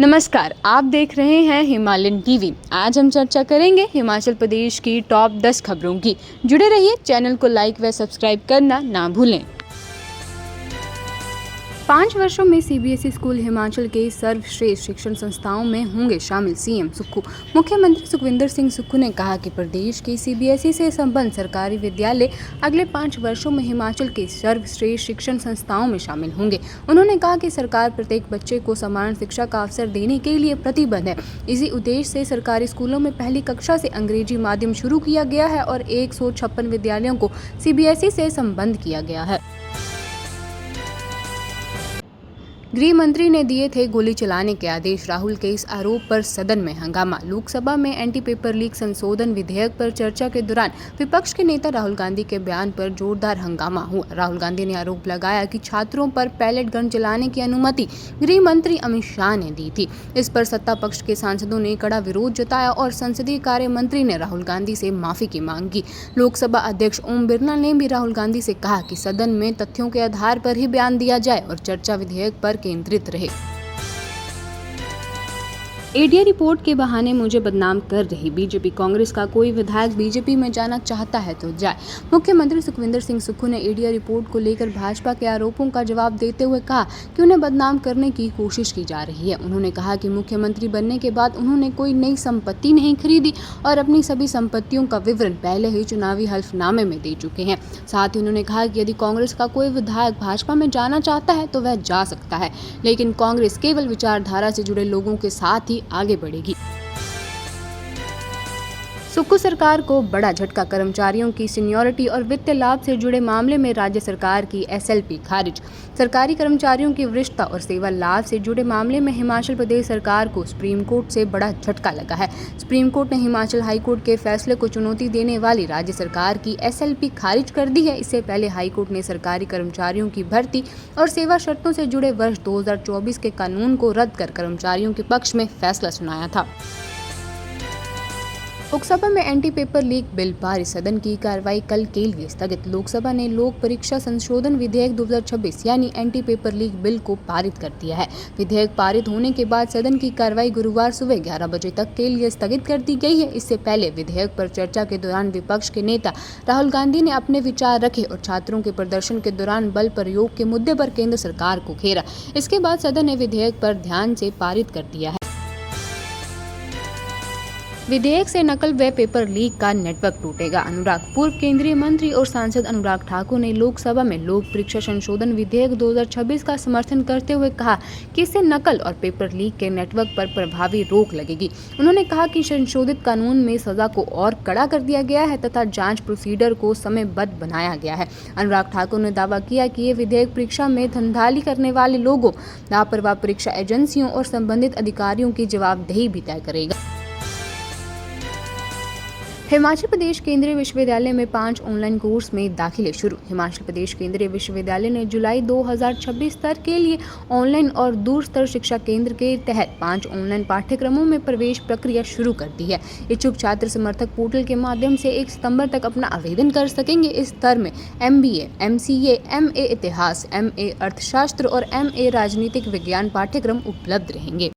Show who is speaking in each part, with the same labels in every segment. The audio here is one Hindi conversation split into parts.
Speaker 1: नमस्कार, आप देख रहे हैं हिमालयन टीवी। आज हम चर्चा करेंगे हिमाचल प्रदेश की टॉप 10 खबरों की। जुड़े रहिए, चैनल को लाइक व सब्सक्राइब करना ना भूलें। 5 वर्षों में सीबीएसई स्कूल हिमाचल के सर्वश्रेष्ठ शिक्षण संस्थाओं में होंगे शामिल। सीएम सुक्खू। मुख्यमंत्री सुखविंदर सिंह सुक्खू ने कहा कि प्रदेश के सीबीएसई से संबद्ध सरकारी विद्यालय अगले 5 वर्षों में हिमाचल के सर्वश्रेष्ठ शिक्षण संस्थाओं में शामिल होंगे। उन्होंने कहा कि सरकार प्रत्येक बच्चे को समान शिक्षा का अवसर देने के लिए प्रतिबद्ध है। इसी उद्देश्य से सरकारी स्कूलों में पहली कक्षा से अंग्रेजी माध्यम शुरू किया गया है और 156 विद्यालयों को सीबीएसई से संबद्ध किया गया है। गृह मंत्री ने दिए थे गोली चलाने के आदेश। राहुल के इस आरोप पर सदन में हंगामा। लोकसभा में एंटी पेपर लीक संशोधन विधेयक पर चर्चा के दौरान विपक्ष के नेता राहुल गांधी के बयान पर जोरदार हंगामा हुआ। राहुल गांधी ने आरोप लगाया कि छात्रों पर पैलेट गन चलाने की अनुमति गृह मंत्री अमित शाह ने दी थी। इस पर सत्ता पक्ष के सांसदों ने कड़ा विरोध जताया और संसदीय कार्य मंत्री ने राहुल गांधी से माफी की मांग की। लोकसभा अध्यक्ष ओम बिरला ने भी राहुल गांधी से कहा कि सदन में तथ्यों के आधार पर ही बयान दिया जाए और चर्चा विधेयक पर केंद्रित रहे। एडीए रिपोर्ट के बहाने मुझे बदनाम कर रही बीजेपी। कांग्रेस का कोई विधायक बीजेपी में जाना चाहता है तो जाए। मुख्यमंत्री सुखविंदर सिंह सुक्खू ने एडीए रिपोर्ट को लेकर भाजपा के आरोपों का जवाब देते हुए कहा कि उन्हें बदनाम करने की कोशिश की जा रही है। उन्होंने कहा कि मुख्यमंत्री बनने के बाद उन्होंने कोई नई संपत्ति नहीं खरीदी और अपनी सभी संपत्तियों का विवरण पहले ही चुनावी हल्फनामे में दे चुके हैं। साथ ही उन्होंने कहा कि यदि कांग्रेस का कोई विधायक भाजपा में जाना चाहता है तो वह जा सकता है, लेकिन कांग्रेस केवल विचारधारा से जुड़े लोगों के साथ ही आगे बढ़ेगी। सुक्खू सरकार को बड़ा झटका। कर्मचारियों की सीनियरिटी और वित्तीय लाभ से जुड़े मामले में राज्य सरकार की एसएलपी खारिज। सरकारी कर्मचारियों की वरिष्ठता और सेवा लाभ से जुड़े मामले में हिमाचल प्रदेश सरकार को सुप्रीम कोर्ट से बड़ा झटका लगा है। सुप्रीम कोर्ट ने हिमाचल हाईकोर्ट के फैसले को चुनौती देने वाली राज्य सरकार की एसएलपी खारिज कर दी है। इससे पहले हाईकोर्ट ने सरकारी कर्मचारियों की भर्ती और सेवा शर्तों से जुड़े वर्ष 2024 के कानून को रद्द कर कर्मचारियों के पक्ष में फैसला सुनाया था। लोकसभा में एंटी पेपर लीक बिल पारित। सदन की कार्रवाई कल के लिए स्थगित। लोकसभा ने लोक परीक्षा संशोधन विधेयक 2026 यानी एंटी पेपर लीक बिल को पारित कर दिया है। विधेयक पारित होने के बाद सदन की कार्रवाई गुरुवार सुबह 11 बजे तक के लिए स्थगित कर दी गई है। इससे पहले विधेयक पर चर्चा के दौरान विपक्ष के नेता राहुल गांधी ने अपने विचार रखे और छात्रों के प्रदर्शन के दौरान बल प्रयोग के मुद्दे पर केंद्र सरकार को घेरा। इसके बाद सदन ने विधेयक पर ध्यान से पारित कर दिया है। विधेयक से नकल व पेपर लीक का नेटवर्क टूटेगा। अनुराग। पूर्व केंद्रीय मंत्री और सांसद अनुराग ठाकुर ने लोकसभा में लोक परीक्षा संशोधन विधेयक 2026 का समर्थन करते हुए कहा कि इससे नकल और पेपर लीक के नेटवर्क पर प्रभावी रोक लगेगी। उन्होंने कहा कि संशोधित कानून में सजा को और कड़ा कर दिया गया है तथा जांच प्रोसीजर को समयबद्ध बनाया गया है। अनुराग ठाकुर ने दावा किया कि ये विधेयक परीक्षा में धांधली करने वाले लोगों, लापरवाह परीक्षा एजेंसियों और संबंधित अधिकारियों की जवाबदेही भी तय करेगा। हिमाचल प्रदेश केंद्रीय विश्वविद्यालय में 5 ऑनलाइन कोर्स में दाखिले शुरू। हिमाचल प्रदेश केंद्रीय विश्वविद्यालय ने जुलाई 2026 स्तर के लिए ऑनलाइन और दूर स्तर शिक्षा केंद्र के तहत 5 ऑनलाइन पाठ्यक्रमों में प्रवेश प्रक्रिया शुरू कर दी है। इच्छुक छात्र समर्थक पोर्टल के माध्यम से 1 सितंबर तक अपना आवेदन कर सकेंगे। इस स्तर में MBA, MCA, MA इतिहास, MA अर्थशास्त्र और MA राजनीतिक विज्ञान पाठ्यक्रम उपलब्ध रहेंगे।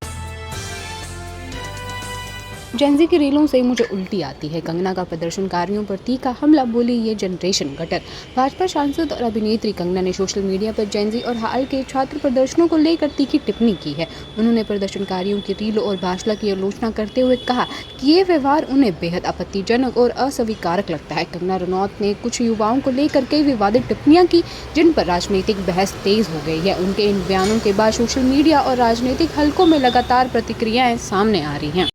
Speaker 1: जेनजी की रीलों से मुझे उल्टी आती है। कंगना का प्रदर्शनकारियों पर तीखा हमला, बोली ये जनरेशन गटर। भाजपा सांसद और अभिनेत्री कंगना ने सोशल मीडिया पर जेनजी और हाल के छात्र प्रदर्शनों को लेकर तीखी टिप्पणी की है। उन्होंने प्रदर्शनकारियों की रीलों और भाषा की आलोचना करते हुए कहा कि ये व्यवहार उन्हें बेहद आपत्तिजनक और अस्वीकारक लगता है। कंगना रनौत ने कुछ युवाओं को लेकर कई विवादित टिप्पणियां की, जिन पर राजनीतिक बहस तेज हो गई है। उनके इन बयानों के बाद सोशल मीडिया और राजनीतिक हलकों में लगातार प्रतिक्रियाएं सामने आ रही हैं।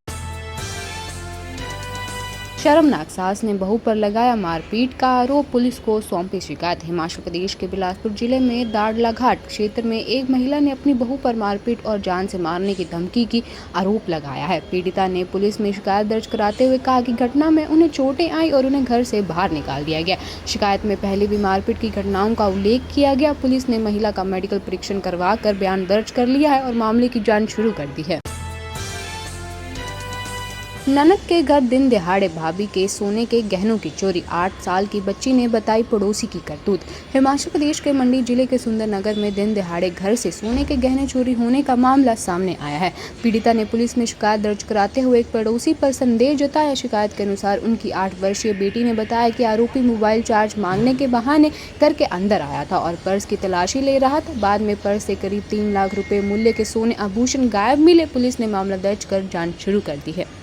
Speaker 1: शर्मनाक। सास ने बहू पर लगाया मारपीट का आरोप, पुलिस को सौंपी शिकायत। हिमाचल प्रदेश के बिलासपुर जिले में दाड़लाघाट क्षेत्र में एक महिला ने अपनी बहू पर मारपीट और जान से मारने की धमकी की आरोप लगाया है। पीड़िता ने पुलिस में शिकायत दर्ज कराते हुए कहा कि घटना में उन्हें चोटें आई और उन्हें घर से बाहर निकाल दिया गया। शिकायत में पहले भी मारपीट की घटनाओं का उल्लेख किया गया। पुलिस ने महिला का मेडिकल परीक्षण करवा कर बयान दर्ज कर लिया है और मामले की जाँच शुरू कर दी है। ननद के घर दिन दिहाड़े भाभी के सोने के गहनों की चोरी। 8 साल की बच्ची ने बताई पड़ोसी की करतूत। हिमाचल प्रदेश के मंडी जिले के सुंदरनगर में दिन दिहाड़े घर से सोने के गहने चोरी होने का मामला सामने आया है। पीड़िता ने पुलिस में शिकायत दर्ज कराते हुए एक पड़ोसी पर संदेह जताया। शिकायत के अनुसार उनकी 8 वर्षीय बेटी ने बताया कि आरोपी मोबाइल चार्ज मांगने के बहाने घर के अंदर आया था और पर्स की तलाशी ले रहा था। बाद में पर्स से करीब 3 लाख रुपए मूल्य के सोने आभूषण गायब मिले। पुलिस ने मामला दर्ज कर जांच शुरू कर दी है।